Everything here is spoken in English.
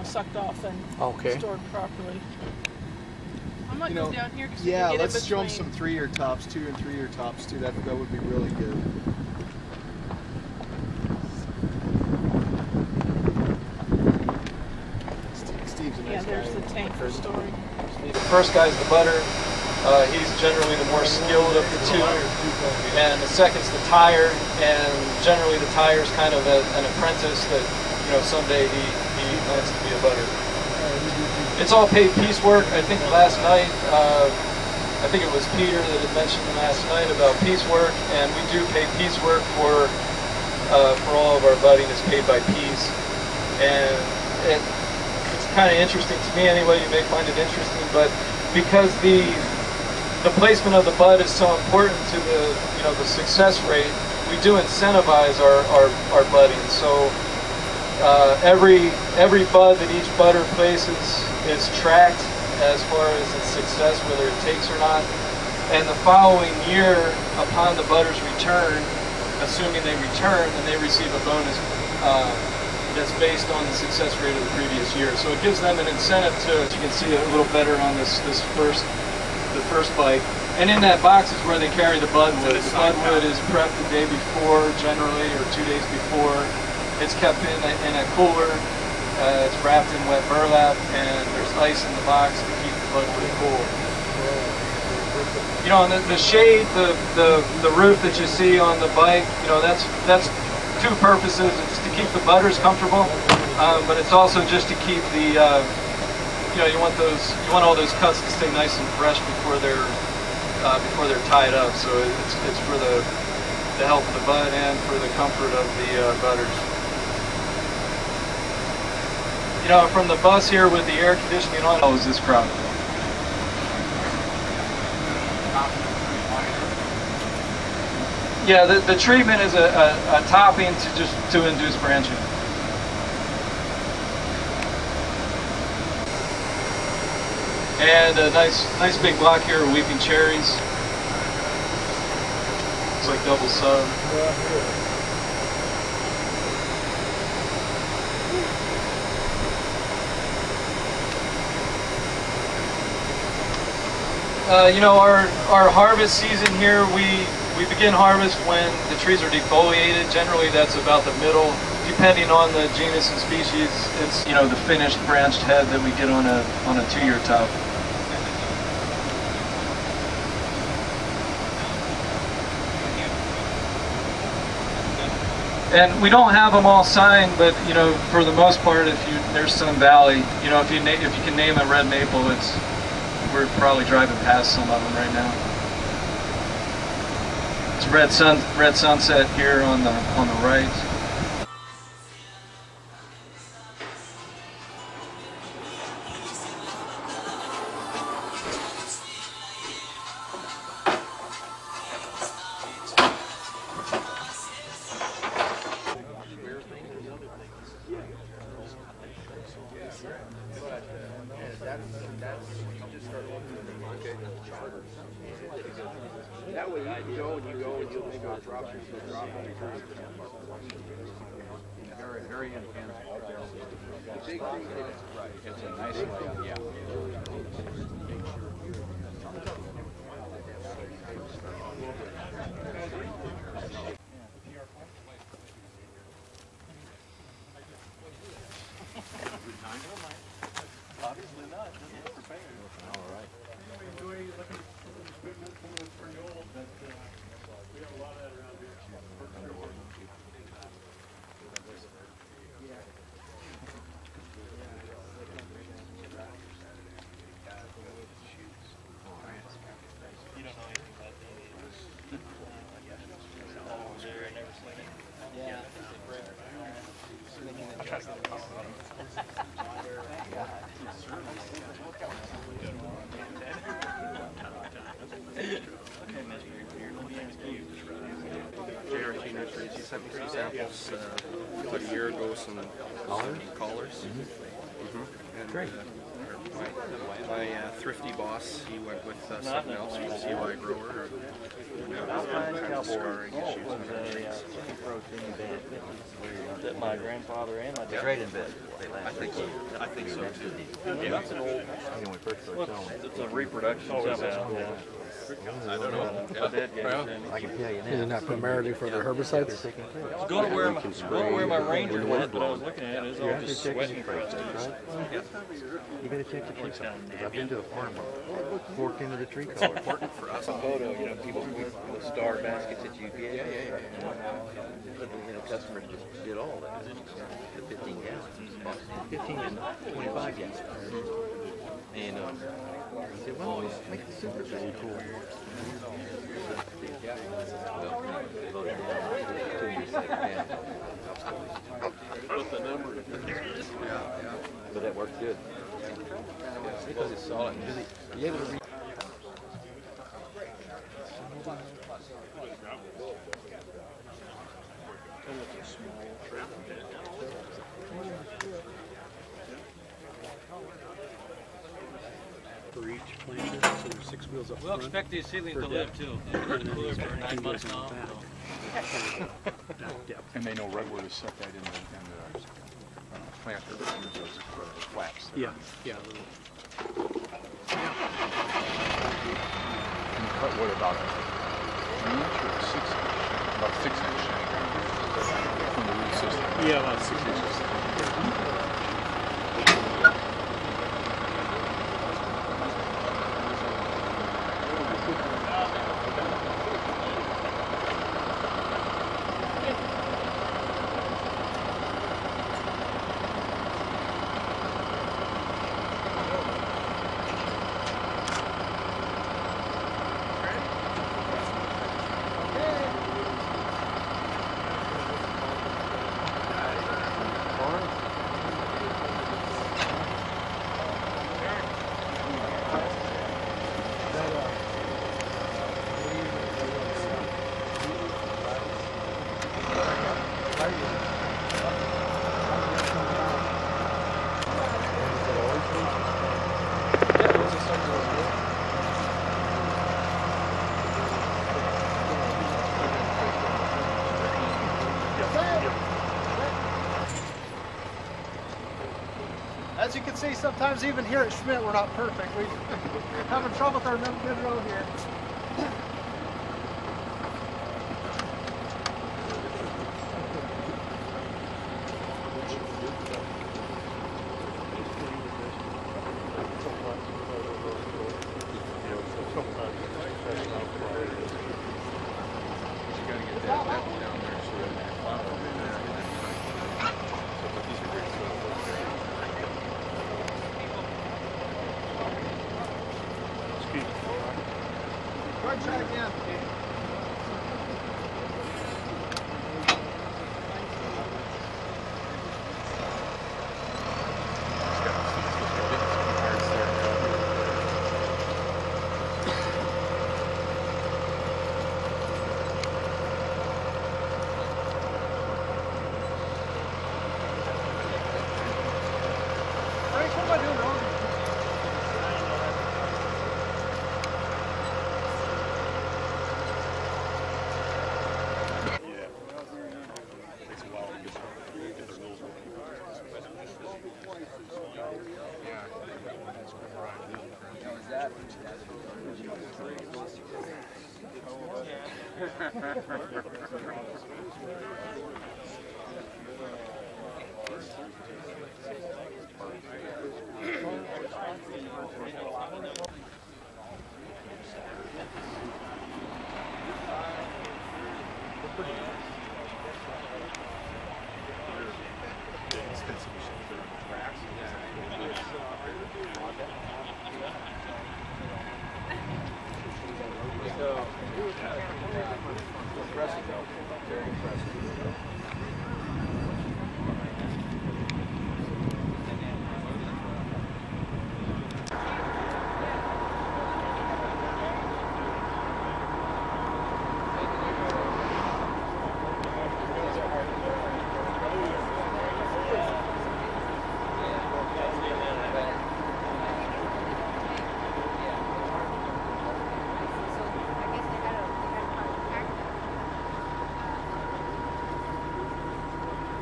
sucked off and stored properly. I might go down here because yeah, we can get let's show them some 3-year tops, 2 and 3-year tops too. That would be really good. Steve's a nice guy. There's the tank for storing. The first guy's the butter. He's generally the more skilled of the two, and the second's the tire. And generally, the tire's kind of an apprentice that someday he plans to be a butter. It's all paid piecework. I think last night, I think it was Peter that had mentioned last night about piecework, and we do pay piecework for all of our budding is paid by piece, and it's kind of interesting to me anyway. You may find it interesting, but because the placement of the bud is so important to the success rate, we do incentivize our budding. So every bud that each budder places is tracked as far as its success, whether it takes or not. And the following year, upon the budder's return, assuming they return, then they receive a bonus that's based on the success rate of the previous year. So it gives them an incentive to, as you can see it a little better on the first bite. And in that box is where they carry the budwood. The budwood is prepped the day before, generally, or 2 days before. It's kept in a cooler. It's wrapped in wet burlap, and there's ice in the box to keep the budwood cool. And the shade, the roof that you see on the bike, that's two purposes. It's to keep the budders comfortable, but it's also just to keep the you want all those cuts to stay nice and fresh before they're tied up. So it's for the health of the bud and for the comfort of the budders. From the bus here with the air conditioning on, how is this crop? Yeah, the treatment is a topping to induce branching. And a nice big block here of weeping cherries. It's like double sub. Our harvest season here, we begin harvest when the trees are defoliated. Generally that's about the middle. Depending on the genus and species, it's the finished branched head that we get on a 2-year top. And we don't have them all signed, but for the most part, there's Sun Valley, if you can name a red maple, we're probably driving past some of them right now. It's red sunset here on the right. That way you go and you'll make a drop. Very intense. It's a nice layout, yeah. Obviously not. All right. Enjoy looking at some of the equipment, some of it's pretty old, but we have a lot of that around here. You don't know anything about these. Oh, I've never seen it. Yeah. JRT Nurseries, he sent me some samples about a year ago, some collars. And, Great. My thrifty boss, he went with something else from CY Grower. Scarring issues on our trees. That my grandfather and my dad. Trade-in bed. I think so too. Yeah, it's an old. It's a reproduction somehow. Yeah. I don't know. Isn't that primarily for the herbicides? Going to where my Ranger went, but I was looking at it, it's all just sweating crusted. You gotta check the tree color, because I've been to a farm where forked into the tree color. Important for us. Photo, you know, people, the star baskets that you get. But, you know, customers just did all that. The 15 gallons. 15 and 25 gallons. And he said, well, let's make the super really cool. But that worked good. Because it's solid. You able to read? For each planter, so there's 6 wheels up We'll front. expect these seedlings to live too. They've been in the cooler for 9 months now. And they know redwood is set right in the planter. Those flaps. Yeah, yeah. And you cut wood about an inch or about 6 inch from the root system. Yeah, about 6 inches. As you can see, sometimes even here at Schmidt, we're not perfect. We're having trouble with our mid row here. Try again. Frank, what am I doing wrong? Very impressive.